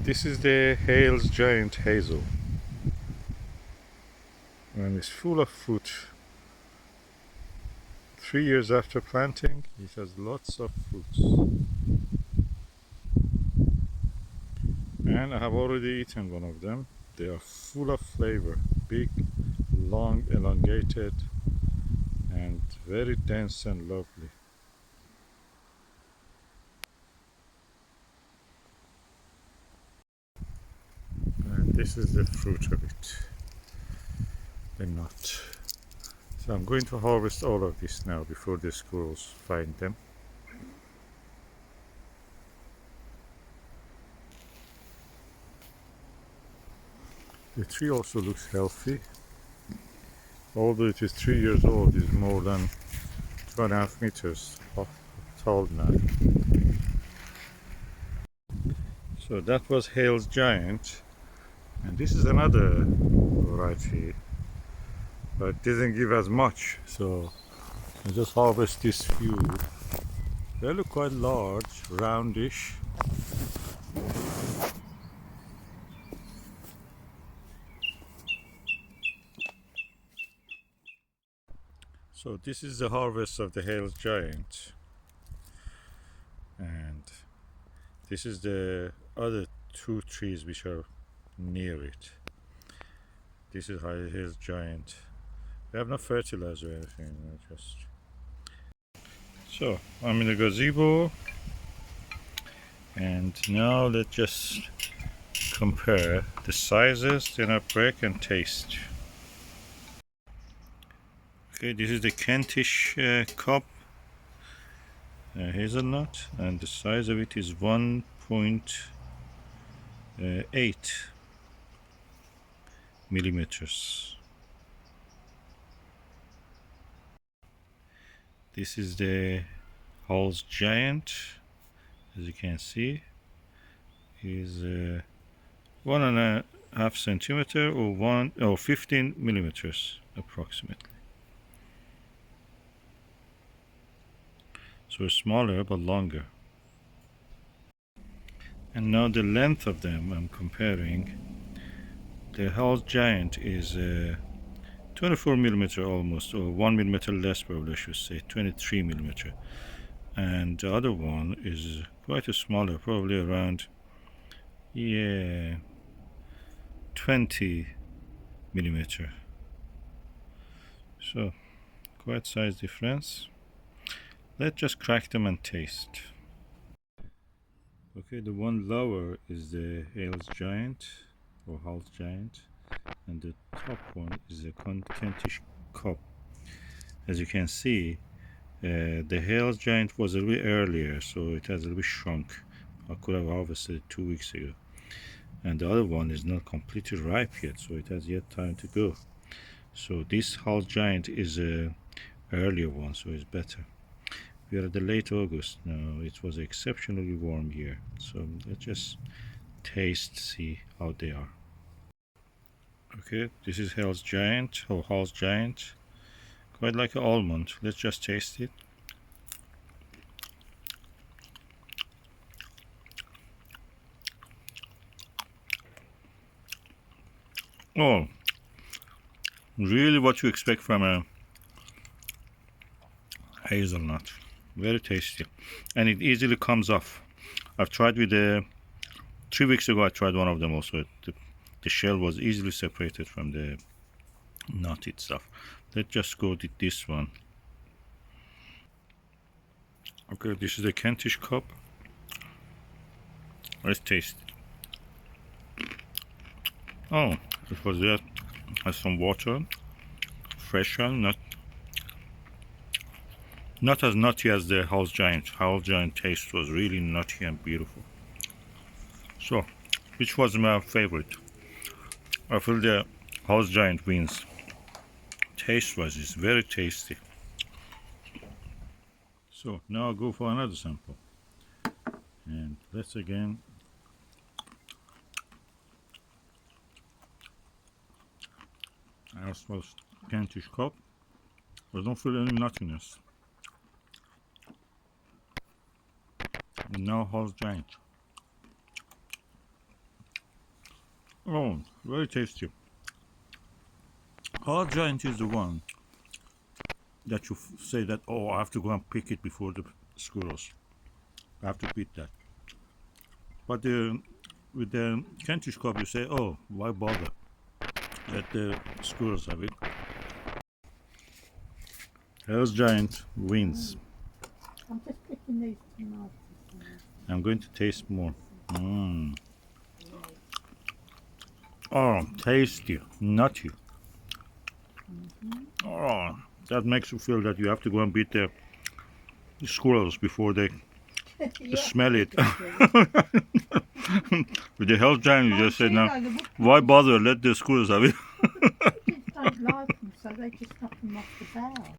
This is the Hales giant hazel, and it's full of fruit. 3 years after planting, it has lots of fruits. And I have already eaten one of them. They are full of flavor, big, long, elongated, and very dense and lovely. And this is the fruit of it, the nut. So I'm going to harvest all of this now before the squirrels find them. The tree also looks healthy. Although it is 3 years old, it is more than 2.5 meters tall now. So that was Hales giant, and this is another variety, but it doesn't give as much, so I just harvest this few. They look quite large, roundish. So this is the harvest of the Hales giant, and this is the other two trees which are near it. This is Hales giant. We have no fertilizer or anything, just. So I'm in the gazebo, and now let's just compare the sizes, then I break and taste. Okay, this is the Kentish cup hazelnut, and the size of it is 1.8 millimeters. This is the Hales giant. As you can see, is 1.5 centimeter or 15 millimeters approximately. So smaller but longer. And now the length of them I'm comparing. The Hales giant is 24 millimeter almost, or 1 millimeter less probably I should say, 23 millimeter. And the other one is quite a smaller, probably around 20 millimeter. So quite size difference. Let's just crack them and taste. Okay, the one lower is the Hales giant or Hales giant, and the top one is the Kentish cup. As you can see, the Hales giant was a little bit earlier, so it has a little bit shrunk. I could have harvested it 2 weeks ago. And the other one is not completely ripe yet, so it has yet time to go. So this Hales giant is a earlier one, so it's better. We are at the late August now. It was an exceptionally warm year, so let's just taste, see how they are. Okay, this is Hales giant or Hales giant, quite like an almond. Let's just taste it. Oh, really what you expect from a hazelnut. Very tasty, and it easily comes off. I've tried with 3 weeks ago. I tried one of them also. The shell was easily separated from the nut itself. Let's just go with this one. Okay, this is the Kentish cup. Let's taste it. Oh, it was there. Has some water, fresh one, not as nutty as the Hales giant. Hales giant taste was really nutty and beautiful. So, which was my favorite? I feel the Hales giant wins. Taste-wise, it's very tasty. So now I'll go for another sample, and let's again. I smell Kentish cup. I don't feel any nuttiness. And now Hales giant. Oh, very tasty. Hard giant is the one that you say that, oh, I have to go and pick it before the squirrels. I have to beat that. But with the Kentish cup, you say, oh, why bother? Let the squirrels have it. Hell's Giant wins. I'm just picking these tomatoes. I'm going to taste more. Oh, tasty, nutty. Oh, that makes you feel that you have to go and beat the squirrels before they smell it. With the Hell's Giant, you just said, now, why bother? Let the squirrels have it. Kids don't like them, so they just knock them off the bough.